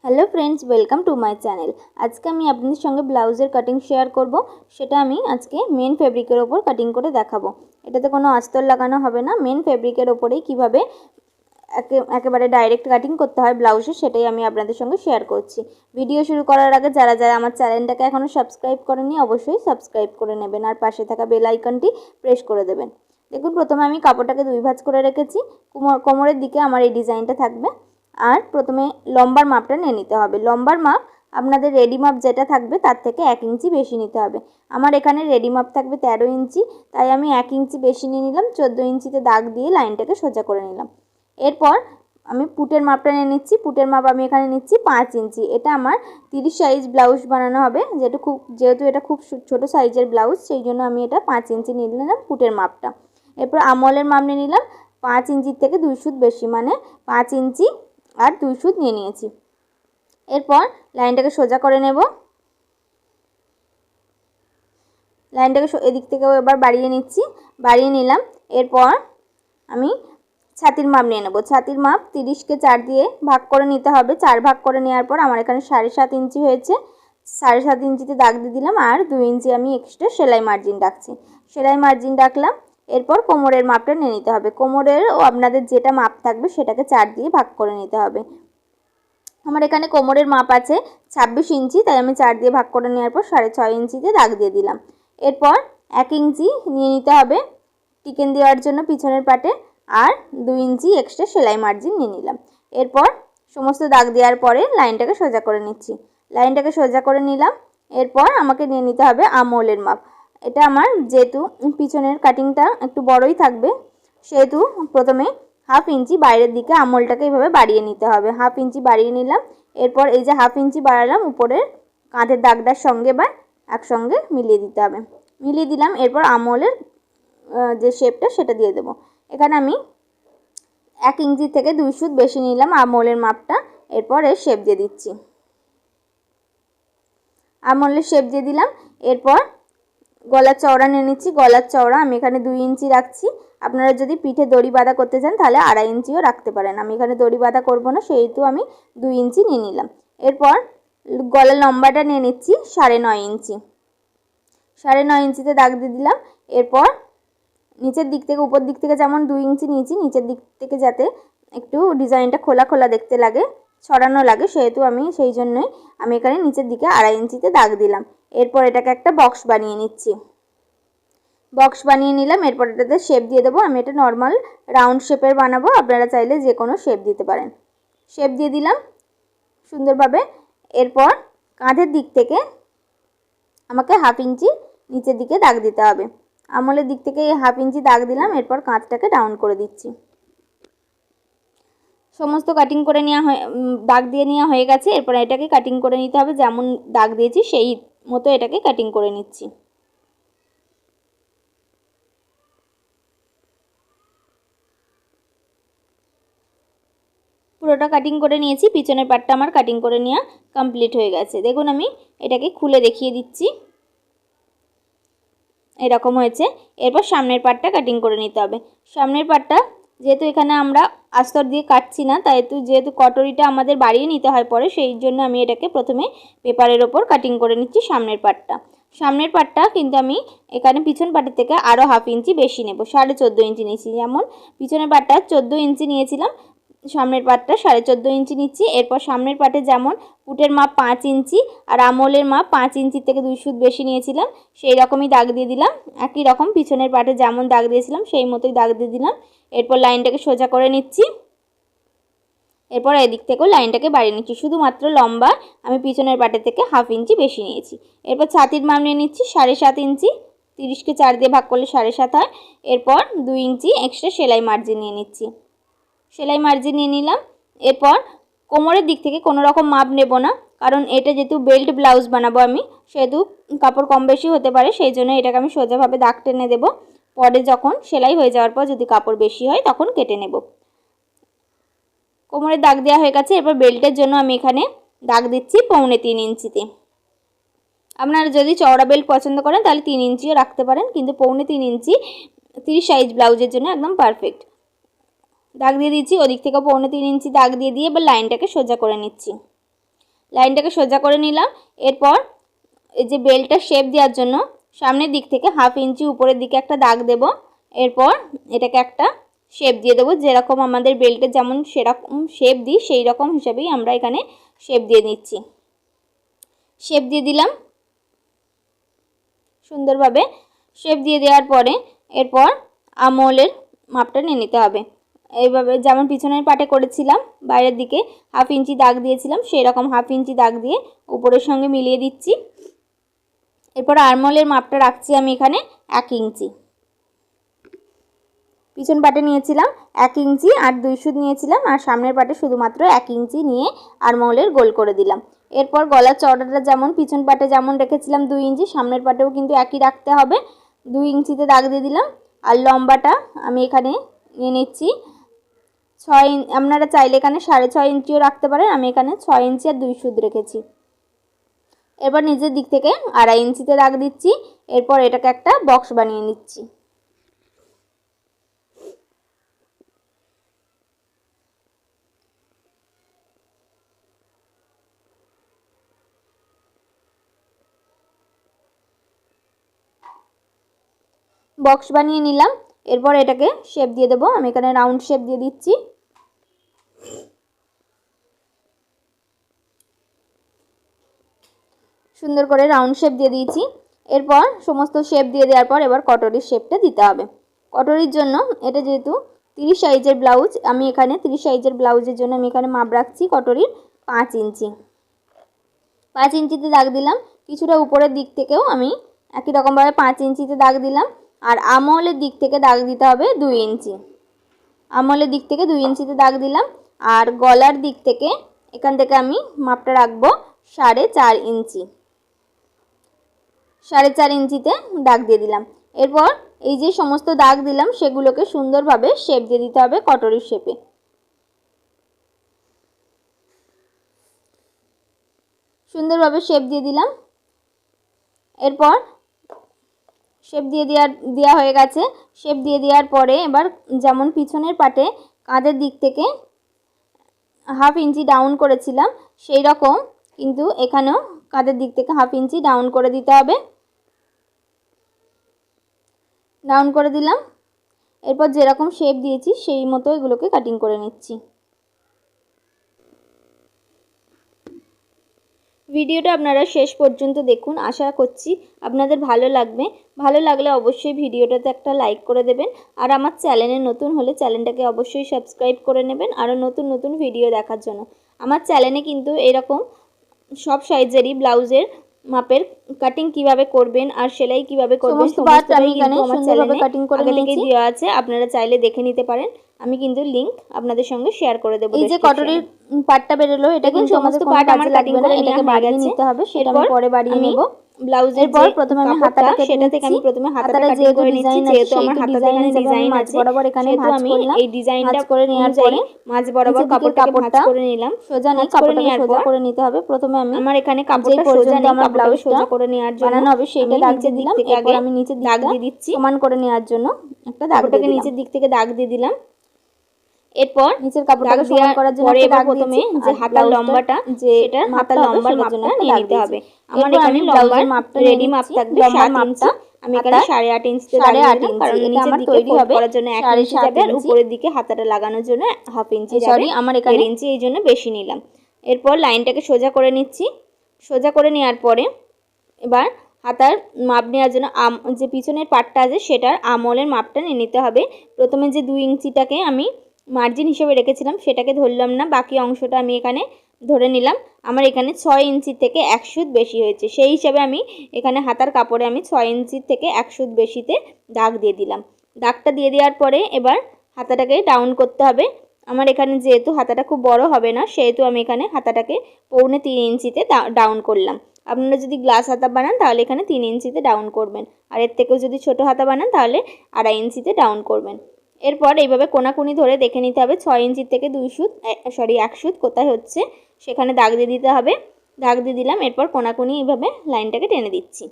Hello friends, welcome to my channel. আজকে আমি আপনাদের সঙ্গে ব্লাউজের কাটিং শেয়ার করব। সেটা আমি আজকে মেন ফেব্রিকের ওপর কাটিং করে দেখাবো। এটাতে কোনো আস্তর লাগানো হবে না, মেন ফেব্রিকের ওপরেই কীভাবে একেবারে ডাইরেক্ট কাটিং করতে হয় ব্লাউজের, সেটাই আমি আপনাদের সঙ্গে শেয়ার করছি। ভিডিও শুরু করার আগে যারা যারা আমার চ্যানেলটাকে এখনও সাবস্ক্রাইব করেনি অবশ্যই সাবস্ক্রাইব করে নেবেন আর পাশে থাকা বেল আইকনটি প্রেস করে দেবেন। দেখুন, প্রথমে আমি কাপড়টাকে দুই ভাঁজ করে রেখেছি। কোমরের দিকে আমার এই ডিজাইনটা থাকবে। আর প্রথমে লম্বার মাপটা নিয়ে নিতে হবে। লম্বার মাপ আপনাদের রেডি মাপ যেটা থাকবে তার থেকে 1 ইঞ্চি বেশি নিতে হবে। আমার এখানে রেডি মাপ থাকবে 13 ইঞ্চি, তাই আমি 1 ইঞ্চি বেশি নিয়ে নিলাম। 14 ইঞ্চিতে দাগ দিয়ে লাইনটাকে সোজা করে নিলাম। এরপর আমি পুটের মাপটা নিয়ে নিচ্ছি। পুটের মাপ আমি এখানে নিচ্ছি 5 ইঞ্চি। এটা আমার 30 সাইজ ব্লাউজ বানানো হবে, যেহেতু এটা খুব ছোট সাইজের ব্লাউজ, সেই জন্য আমি এটা 5 ইঞ্চি নিয়ে নিলাম পুটের মাপটা। এরপর আমলের মাপ নিয়ে নিলাম 5 ইঞ্চির থেকে 2 সুত বেশি, মানে 5 ইঞ্চি আর 2 সুত নিয়ে নিয়েছি। এরপর লাইনটাকে সোজা করে নেব। লাইনটাকে এদিক থেকেও এবার বাড়িয়ে নিচ্ছি, বাড়িয়ে নিলাম। এরপর আমি ছাতির মাপ নিয়ে নেব। ছাতির মাপ 30কে 4 দিয়ে ভাগ করে নিতে হবে। 4 ভাগ করে নেওয়ার পর আমার এখানে 7.5 ইঞ্চি হয়েছে। 7.5 ইঞ্চিতে দাগ দিয়ে দিলাম আর 2 ইঞ্চি আমি এক্সট্রা সেলাই মার্জিন রাখছি। সেলাই মার্জিন রাখলাম। এরপর কোমরের মাপটা নিয়ে নিতে হবে। কোমরেরও আপনাদের যেটা মাপ থাকবে সেটাকে 4 দিয়ে ভাগ করে নিতে হবে। আমার এখানে কোমরের মাপ আছে 26 ইঞ্চি, তাই আমি 4 দিয়ে ভাগ করে নেওয়ার পর 6.5 ইঞ্চিতে দাগ দিয়ে দিলাম। এরপর 1 ইঞ্চি নিয়ে নিতে হবে টিকেন দেওয়ার জন্য পিছনের পাটে, আর 2 ইঞ্চি এক্সট্রা সেলাই মার্জিন নিয়ে নিলাম। এরপর সমস্ত দাগ দেওয়ার পরে লাইনটাকে সোজা করে নিচ্ছি। লাইনটাকে সোজা করে নিলাম। এরপর আমাকে নিয়ে নিতে হবে আমলের মাপ। এটা আমার যেহেতু পিছনের কাটিংটা একটু বড়ই থাকবে, সেহেতু প্রথমে 1/2 ইঞ্চি বাইরের দিকে আমলটাকে এইভাবে বাড়িয়ে নিতে হবে। 1/2 ইঞ্চি বাড়িয়ে নিলাম। এরপর এই যে 1/2 ইঞ্চি বাড়ালাম, উপরের কাঁধের দাগটার সঙ্গে বা একসঙ্গে মিলিয়ে দিতে হবে। মিলিয়ে দিলাম। এরপর আমলের যে শেপটা সেটা দিয়ে দেবো। এখানে আমি 1 ইঞ্চি থেকে 2 সুত বেশি নিলাম আমলের মাপটা। এরপর এর শেপ দিয়ে দিচ্ছি। আমলের শেপ দিয়ে দিলাম। এরপর গলার চওড়া নিয়ে নিচ্ছি। গলার চওড়া আমি এখানে 2 ইঞ্চি রাখছি। আপনারা যদি পিঠে দড়ি বাঁধা করতে চান তাহলে 2.5 ইঞ্চিও রাখতে পারেন। আমি এখানে দড়ি বাঁধা করবো না, সেহেতু আমি 2 ইঞ্চি নিয়ে নিলাম। এরপর গলার লম্বাটা নিয়ে নিচ্ছি 9.5 ইঞ্চি। 9.5 ইঞ্চিতে দাগ দিয়ে দিলাম। এরপর নিচের দিক থেকে উপর দিক থেকে যেমন 2 ইঞ্চি নিয়েছি, নিচের দিক থেকে যাতে একটু ডিজাইনটা খোলা খোলা দেখতে লাগে, ছড়ানো লাগে, সেহেতু সেই জন্যই আমি এখানে নিচের দিকে 2.5 ইঞ্চিতে দাগ দিলাম। এরপর এটাকে একটা বক্স বানিয়ে নিচ্ছি। বক্স বানিয়ে নিলাম। এরপর এটাতে শেপ দিয়ে দেবো। আমি এটা নর্মাল রাউন্ড শেপের বানাবো, আপনারা চাইলে যে কোনো শেপ দিতে পারেন। শেপ দিয়ে দিলাম সুন্দরভাবে। এরপর কাঁধের দিক থেকে আমাকে 1/2 ইঞ্চি নিচের দিকে দাগ দিতে হবে। আমলের দিক থেকে 1/2 ইঞ্চি দাগ দিলাম। এরপর কাঁধটাকে ডাউন করে দিচ্ছি। সমস্ত কাটিং করে দাগ দিয়ে নেওয়া হয়ে গেছে। এরপর এটাকে কাটিং করে নিতে হবে। যেমন দাগ দিয়েছি সেই মতো এটাকে কাটিং করে নিচ্ছি। পুরোটা কাটিং করে নিয়েছি। পিছনের পাটটা আমার কাটিং করে নেওয়া কমপ্লিট হয়ে গেছে। দেখুন, আমি এটাকে খুলে দেখিয়ে দিচ্ছি। এরকম হয়েছে। এরপর সামনের পাটটা কাটিং করে নিতে হবে। সামনের পাটটা যেহেতু এখানে আমরা আস্তর দিয়ে কাটছি না, তাই যেহেতু কটরিটা আমাদের বাড়িয়ে নিতে হয় পরে, সেই জন্য আমি এটাকে প্রথমে পেপারের ওপর কাটিং করে নিচ্ছি সামনের পাটটা। সামনের পাটটা কিন্তু আমি এখানে পিছন পাটের থেকে আরও 1/2 ইঞ্চি বেশি নেব। 14.5 ইঞ্চি নিয়েছি। যেমন পিছনের পাটটা 14 ইঞ্চি নিয়েছিলাম, সামনের পাটটা 14.5 ইঞ্চি নিচ্ছি। এরপর সামনের পাটে যেমন পুটের মাপ 5 ইঞ্চি আর আমলের মাপ 5 ইঞ্চির থেকে 2 সুত বেশি নিয়েছিলাম, সেই রকমই দাগ দিয়ে দিলাম। একই রকম পিছনের পাটে যেমন দাগ দিয়েছিলাম সেই মতোই দাগ দিয়ে দিলাম। এরপর লাইনটাকে সোজা করে নিচ্ছি। এরপর এদিক থেকেও লাইনটাকে বাড়িয়ে নিচ্ছি। শুধুমাত্র লম্বা আমি পিছনের পাটের থেকে 1/2 ইঞ্চি বেশি নিয়েছি। এরপর ছাতির মাপ নিয়ে নিচ্ছি 7.5 ইঞ্চি। 30কে 4 দিয়ে ভাগ করলে 7.5 হয়। এরপর 2 ইঞ্চি এক্সট্রা সেলাই মার্জিন নিয়ে নিচ্ছি। সেলাই মার্জিন নিয়ে নিলাম। এরপর কোমরের দিক থেকে কোনো রকম মাপ নেব না, কারণ এটা যেহেতু বেল্ট ব্লাউজ বানাবো আমি, সেহেতু কাপড় কম বেশি হতে পারে, সেই জন্য এটাকে আমি সোজাভাবে দাগ টেনে দেবো। পরে যখন সেলাই হয়ে যাওয়ার পর যদি কাপড় বেশি হয় তখন কেটে নেব। কোমরের দাগ দেওয়া হয়ে গেছে। এরপর বেল্টের জন্য আমি এখানে দাগ দিচ্ছি 3.25 ইঞ্চিতে। আপনারা যদি চওড়া বেল্ট পছন্দ করেন তাহলে 3 ইঞ্চিও রাখতে পারেন, কিন্তু 3.25 ইঞ্চি 30 সাইজ ব্লাউজের জন্য একদম পারফেক্ট। দাগ দিয়ে দিচ্ছি। ওদিক থেকে 3.25 ইঞ্চি দাগ দিয়ে এবার লাইনটাকে সোজা করে নিচ্ছি। লাইনটাকে সোজা করে নিলাম। এরপর এই যে বেল্টটা শেপ দেওয়ার জন্য সামনের দিক থেকে 1/2 ইঞ্চি উপরের দিকে একটা দাগ দেব। এরপর এটাকে একটা শেপ দিয়ে দেবো, যেরকম আমাদের বেল্টে যেমন সেরকম শেপ দিই সেই রকম হিসাবেই আমরা এখানে শেপ দিয়ে নিচ্ছি। শেপ দিয়ে দিলাম সুন্দরভাবে। শেপ দিয়ে দেওয়ার পরে এরপর আমহোলের মাপটা নিয়ে নিতে হবে। এইভাবে যেমন পিছনের পাটে করেছিলাম, বাইরের দিকে 1/2 ইঞ্চি দাগ দিয়েছিলাম, সেই রকম 1/2 ইঞ্চি দাগ দিয়ে উপরের সঙ্গে মিলিয়ে দিচ্ছি। এরপর আর্মহোলের মাপটা রাখছি আমি এখানে 1 ইঞ্চি। পিছন পাটে নিয়েছিলাম 1 ইঞ্চি আর 2 সুত নিয়েছিলাম, আর সামনের পাটে শুধুমাত্র 1 ইঞ্চি নিয়ে আর্মহোলের গোল করে দিলাম। এরপর গলার চওড়াটা যেমন পিছন পাটে যেমন রেখেছিলাম 2 ইঞ্চি, সামনের পাটেও কিন্তু একই রাখতে হবে। 2 ইঞ্চিতে দাগ দিয়ে দিলাম। আর লম্বাটা আমি এখানে নিয়ে নিচ্ছি 6 ইঞ্চি। আপনারা চাইলে এখানে 6.5 ইঞ্চিও রাখতে পারেন, আমি এখানে 6 ইঞ্চি আর 2 সুত রেখেছি। এরপর নিচের দিক থেকে 2.5 ইঞ্চিতে দাগ দিচ্ছি। এরপর এটাকে একটা বক্স বানিয়ে নিচ্ছি। বক্স বানিয়ে নিলাম। এরপর এটাকে শেপ দিয়ে দেবো। আমি এখানে রাউন্ড শেপ দিয়ে দিচ্ছি। সুন্দর করে রাউন্ড শেপ দিয়ে দিয়েছি। এরপর সমস্ত শেপ দিয়ে দেওয়ার পর এবার কটরির শেপটা দিতে হবে। কটরির জন্য এটা যেহেতু 30 সাইজের ব্লাউজ, আমি এখানে 30 সাইজের ব্লাউজের জন্য আমি এখানে মাপ রাখছি কটরির 5 ইঞ্চি। 5 ইঞ্চিতে দাগ দিলাম। কিছুটা উপরের দিক থেকেও আমি একই রকমভাবে 5 ইঞ্চিতে দাগ দিলাম। আর আমহোলের দিক থেকে দাগ দিতে হবে 2 ইঞ্চি। আমহোলের দিক থেকে 2 ইঞ্চিতে দাগ দিলাম। আর গলার দিক থেকে এখান থেকে আমি মাপটা রাখবো 4.5 ইঞ্চি। 4.5 ইঞ্চিতে দাগ দিয়ে দিলাম। এরপর এই যে সমস্ত দাগ দিলাম সেগুলোকে সুন্দরভাবে শেপ দিয়ে দিতে হবে কটরির শেপে। সুন্দরভাবে শেপ দিয়ে দিলাম। এরপর শেপ দেওয়া হয়ে গেছে। শেপ দিয়ে দেওয়ার পরে এবার যেমন পিছনের পাটে কাঁধের দিক থেকে 1/2 ইঞ্চি ডাউন করেছিলাম, সেই রকম কিন্তু এখানেও কাঁধের দিক থেকে 1/2 ইঞ্চি ডাউন করে দিতে হবে। ডাউন করে দিলাম। এরপর যেরকম শেপ দিয়েছি সেই মতো এগুলোকে কাটিং করে নিচ্ছি। ভিডিওটা আপনারা শেষ পর্যন্ত দেখুন, আশা করছি আপনাদের ভালো লাগবে। ভালো লাগলে অবশ্যই ভিডিওটাতে একটা লাইক করে দেবেন। আর আমার চ্যানেলে নতুন হলে চ্যানেলটাকে অবশ্যই সাবস্ক্রাইব করে নেবেন আরও নতুন নতুন ভিডিও দেখার জন্য। আমার চ্যানেলে কিন্তু এরকম সব সাইজেরই ব্লাউজের মাপের কাটিং কিভাবে করবেন আর সেলাই কিভাবে করবেন সমস্তটাই কিন্তু আমার চ্যানেলে কাটিং করে থেকেই দেওয়া আছে, আপনারা চাইলে দেখে নিতে পারেন। আমি কিন্তু লিংক আপনাদের সঙ্গে শেয়ার করে দেবো। এই যে কটরির পাটটা বেরোলো, এটা কিন্তু সমস্ত পাট আমার কাটিং করে এটাকে বাড়িয়ে নিতে হবে, সেটা আমি পরে বাড়িয়ে নেব। ব্লাউজের পর প্রথমে আমি হাতাটাকে সেটা থেকে আমি প্রথমে হাতাটা যেহেতু ডিজাইন আছে, যেহেতু আমার হাতাতে এখানে ডিজাইন মাঝ বরাবর এখানে ভাঁজ করলাম। এই ডিজাইনটা করে নেওয়ার পরে মাঝ বরাবর কাপড়টাকে ভাঁজ করে নিলাম। সোজা নিয়ে কাপড়টাকে সোজা করে নিতে হবে। প্রথমে আমি আমার এখানে কাপড়টা সোজা নিয়ে আমার ব্লাউজ সোজা করে নেওয়ার জন্য বানানো হবে সেইটা দাগ দিয়ে দিলাম। এরপর আমি নিচের দাগ দিয়ে দিচ্ছি সমান করে নেওয়ার জন্য একটা দাগটাকে নিচের দিক থেকে দাগ দিয়ে দিলাম। এরপর নিচের কাপড়টাকে সমান করার জন্য একটা দাগ প্রথমে যে হাতার লম্বাটা যে সেটা হাতার লম্বার মাপটা নিয়ে নিতে হবে। আমার এখানে ব্লাউজের মাপটা রেডি মাপ থাকবে 7 মাপটা আমি এখানে 8.5 ইঞ্চিতে দাগ দিলাম, কারণ নিচের দিকে তৈরি হবে করার জন্য 1 ইঞ্চি যাবে আর উপরের দিকে হাতাটা লাগানোর জন্য 1/2 ইঞ্চি যাবে। সরি, আমার এখানে 1 ইঞ্চি এই জন্য বেশি নিলাম। এরপর লাইনটাকে সোজা করে নিচ্ছি। সোজা করে নেওয়ার পরে এবার হাতার মাপ নেওয়ার জন্য যে পিছনের পাটটা আছে সেটার আমহোলের মাপটা নিয়ে নিতে হবে। প্রথমে যে 2 ইঞ্চিটাকে আমি মার্জিন হিসেবে রেখেছিলাম সেটাকে ধরলাম না, বাকি অংশটা আমি এখানে ধরে নিলাম। আমার এখানে 6 ইঞ্চি থেকে 1 সুত বেশি হয়েছে, সেই হিসাবে আমি এখানে হাতার কাপড়ে আমি 6 ইঞ্চি থেকে 1 সুত বেশিতে দাগ দিয়ে দিলাম। দাগটা দিয়ে দেওয়ার পরে এবার হাতাটাকে ডাউন করতে হবে। আমার এখানে যেহেতু হাতাটা খুব বড় হবে না, সেহেতু আমি এখানে হাতাটাকে 3.25 ইঞ্চিতে ডাউন করলাম। আপনারা যদি গ্লাস হাতা বানান তাহলে এখানে 3 ইঞ্চিতে ডাউন করবেন, আর এর থেকেও যদি ছোট হাতা বানান তাহলে 2.5 ইঞ্চিতে ডাউন করবেন। এরপর এইভাবে কোনাকুনি ধরে দেখে নিতে হবে 6 ইঞ্চি থেকে 2 সুত 1 সুত কোথায় হচ্ছে সেখানে দাগ দিয়ে দিতে হবে। দাগ দিয়ে দিলাম। এরপর কোনাকুনি এইভাবে লাইনটাকে টেনে দিচ্ছি।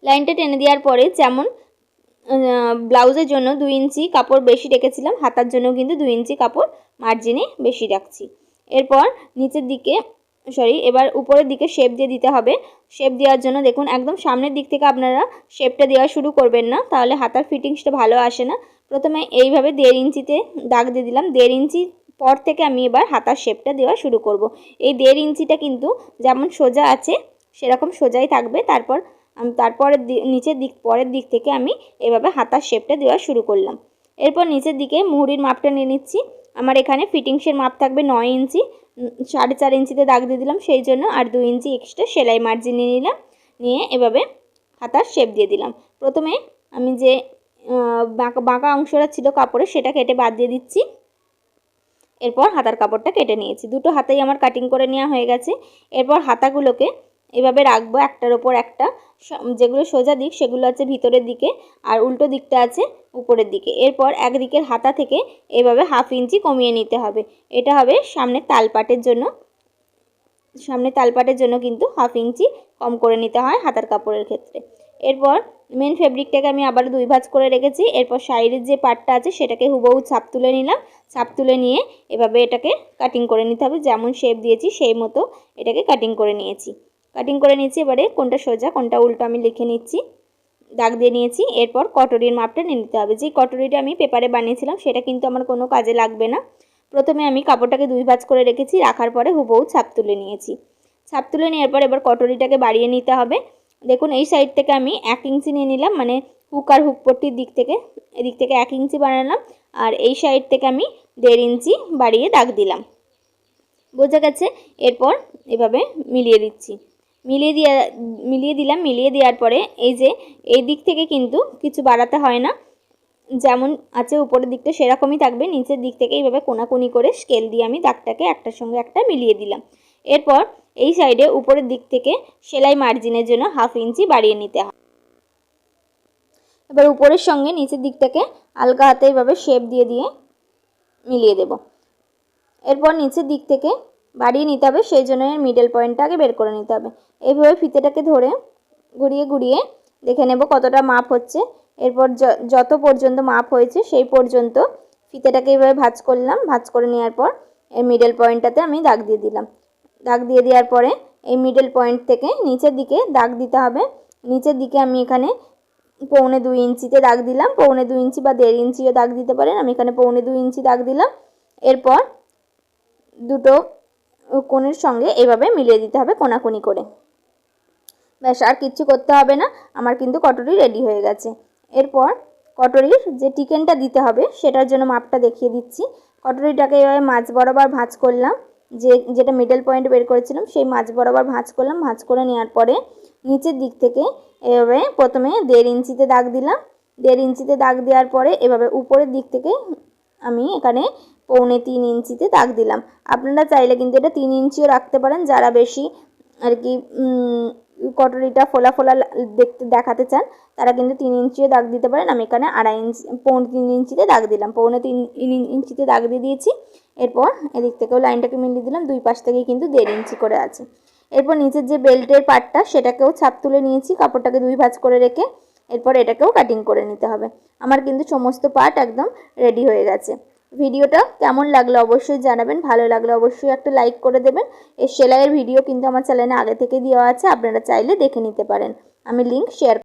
লাইনটা টেনে দেওয়ার পরে যেমন ব্লাউজের জন্য 2 ইঞ্চি কাপড় বেশি রেখেছিলাম, হাতার জন্য কিন্তু 2 ইঞ্চি কাপড় মার্জিনে বেশি রাখছি। এরপর নিচের দিকে এবার উপরের দিকে শেপ দিয়ে দিতে হবে। শেপ দেওয়ার জন্য দেখুন একদম সামনের দিক থেকে আপনারা শেপটা দেওয়া শুরু করবেন না, তাহলে হাতার ফিটিংসটা ভালো আসে না। প্রথমে এইভাবে 1.5 ইঞ্চিতে দাগ দিয়ে দিলাম। 1.5 ইঞ্চি পর থেকে আমি এবার হাতার শেপটা দেওয়া শুরু করব। এই 1.5 ইঞ্চিটা কিন্তু যেমন সোজা আছে সেরকম সোজাই থাকবে। তারপরের পরের দিক থেকে আমি এভাবে হাতার শেপটা দেওয়া শুরু করলাম। এরপর নিচের দিকে মুহুরির মাপটা নিয়ে নিচ্ছি। আমার এখানে ফিটিংসের মাপ থাকবে 9 ইঞ্চি, 4.5 ইঞ্চিতে দাগ দিয়ে দিলাম সেই জন্য, আর 2 ইঞ্চি এক্সট্রা সেলাই মার্জিন নিয়ে নিলাম। নিয়ে এভাবে হাতার শেপ দিয়ে দিলাম। প্রথমে আমি যে বাঁকা অংশটা ছিল কাপড়ে সেটা কেটে বাদ দিয়ে দিচ্ছি। এরপর হাতার কাপড়টা কেটে নিয়েছি। দুটো হাতাই আমার কাটিং করে নেওয়া হয়ে গেছে। এরপর হাতাগুলোকে এভাবে রাখবো একটার ওপর একটা। যেগুলো সোজা দিক সেগুলো আছে ভিতরের দিকে, আর উল্টো দিকটা আছে উপরের দিকে। এরপর একদিকের হাতা থেকে এভাবে 1/2 ইঞ্চি কমিয়ে নিতে হবে। এটা হবে সামনের তালপাটের জন্য কিন্তু 1/2 ইঞ্চি কম করে নিতে হয় হাতার কাপড়ের ক্ষেত্রে। এরপর মেন ফেব্রিকটাকে আমি আবার 2 ভাঁজ করে রেখেছি। এরপর সাইডের যে পার্টটা আছে সেটাকে হুবহু ছাপ তুলে নিলাম। ছাপ তুলে নিয়ে এভাবে এটাকে কাটিং করে নিতে হবে। যেমন শেপ দিয়েছি সেই মতো এটাকে কাটিং করে নিয়েছি। এবারে কোনটা সোজা কোনটা উল্টো আমি লিখে নিচ্ছি। দাগ দিয়ে নিয়েছি। এরপর কটরির মাপটা নিয়ে নিতে হবে। যে কটরিটা আমি পেপারে বানিয়েছিলাম সেটা কিন্তু আমার কোনো কাজে লাগবে না। প্রথমে আমি কাপড়টাকে 2 ভাঁজ করে রেখেছি, রাখার পরে হুবহু ছাপ তুলে নিয়েছি। ছাপ তুলে নেওয়ার পর এবার কটরিটাকে বাড়িয়ে নিতে হবে। দেখুন এই সাইড থেকে আমি 1 ইঞ্চি নিয়ে নিলাম, মানে হুক আর হুকপট্টির এদিক থেকে 1 ইঞ্চি বানালাম, আর এই সাইড থেকে আমি 1.5 ইঞ্চি বাড়িয়ে দাগ দিলাম। বোঝা গেছে? এরপর এভাবে মিলিয়ে দিচ্ছি। মিলিয়ে দেওয়ার পরে এই দিক থেকে কিন্তু কিছু বাড়াতে হয় না, যেমন আছে উপরের দিকটা সেরকমই থাকবে। নিচের দিক থেকে এইভাবে কোনাকুনি করে স্কেল দিয়ে আমি দাগটাকে একটার সঙ্গে একটা মিলিয়ে দিলাম। এরপর এই সাইডে উপরের দিক থেকে সেলাই মার্জিনের জন্য 1/2 ইঞ্চি বাড়িয়ে নিতে হয়। এবার উপরের সঙ্গে নিচের দিকটাকে আলগা হাতে এইভাবে শেপ দিয়ে মিলিয়ে দেব। এরপর নিচের দিক থেকে বাড়িয়ে নিতে হবে, সেই জন্য মিডল পয়েন্টটা আগে বের করে নিতে হবে। এইভাবে ফিতেটাকে ধরে ঘুরিয়ে দেখে নেব কতটা মাপ হচ্ছে। এরপর যত পর্যন্ত মাপ হয়েছে সেই পর্যন্ত ফিতেটাকে এইভাবে ভাঁজ করলাম। ভাঁজ করে নেওয়ার পর এই মিডল পয়েন্টটাতে আমি দাগ দিয়ে দিলাম। দাগ দিয়ে দেওয়ার পরে এই মিডল পয়েন্ট থেকে নিচের দিকে দাগ দিতে হবে। নিচের দিকে আমি এখানে 1.25 ইঞ্চিতে দাগ দিলাম। 1.25 ইঞ্চি বা 1.5 ইঞ্চিও দাগ দিতে পারেন। আমি এখানে 1.25 ইঞ্চি দাগ দিলাম। এরপর দুটো কোণের সঙ্গে এভাবে মিলিয়ে দিতে হবে কোনাকুনি করে। ব্যাস, আর কিচ্ছু করতে হবে না। আমার কিন্তু কটরি রেডি হয়ে গেছে। এরপর কটরির যে টিকেনটা দিতে হবে সেটার জন্য মাপটা দেখিয়ে দিচ্ছি। কটরিটাকে এভাবে মাঝ বরাবর ভাঁজ করলাম। যেটা মিডল পয়েন্ট বের করেছিলাম সেই মাঝ বরাবর ভাঁজ করলাম। ভাঁজ করে নেওয়ার পরে নিচের দিক থেকে এভাবে প্রথমে 1.5 ইঞ্চিতে দাগ দিলাম। 1.5 ইঞ্চিতে দাগ দেওয়ার পরে এভাবে উপরের দিক থেকে আমি এখানে 3.25 ইঞ্চিতে দাগ দিলাম। আপনারা চাইলে কিন্তু এটা 3 ইঞ্চিও রাখতে পারেন, যারা বেশি আর কি কটরিটা ফোলা দেখাতে চান তারা কিন্তু 3 ইঞ্চিও দাগ দিতে পারেন। আমি এখানে 3.5 ইঞ্চিতে দাগ দিলাম। 3.25 ইঞ্চিতে দাগ দিয়ে দিয়েছি। এরপর এদিক থেকেও লাইনটাকে মিলিয়ে দিলাম। দুই পাশ থেকেই কিন্তু 1.5 ইঞ্চি করে আছে। এরপর নিচের যে বেল্টের পার্টটা সেটাকেও ছাপ তুলে নিয়েছি কাপড়টাকে 2 ভাঁজ করে রেখে। এরপর এটাকেও কাটিং করে নিতে হবে। আমার কিন্তু সমস্ত পার্ট একদম রেডি হয়ে গেছে। ভিডিওটা কেমন লাগলো অবশ্যই জানাবেন। ভালো লাগলে অবশ্যই একটা লাইক করে দেবেন। এই সেলাইয়ের ভিডিও কিন্তু আমার চ্যানেলে আগে থেকে দেওয়া আছে, আপনারা চাইলে দেখে নিতে পারেন। আমি লিংক শেয়ার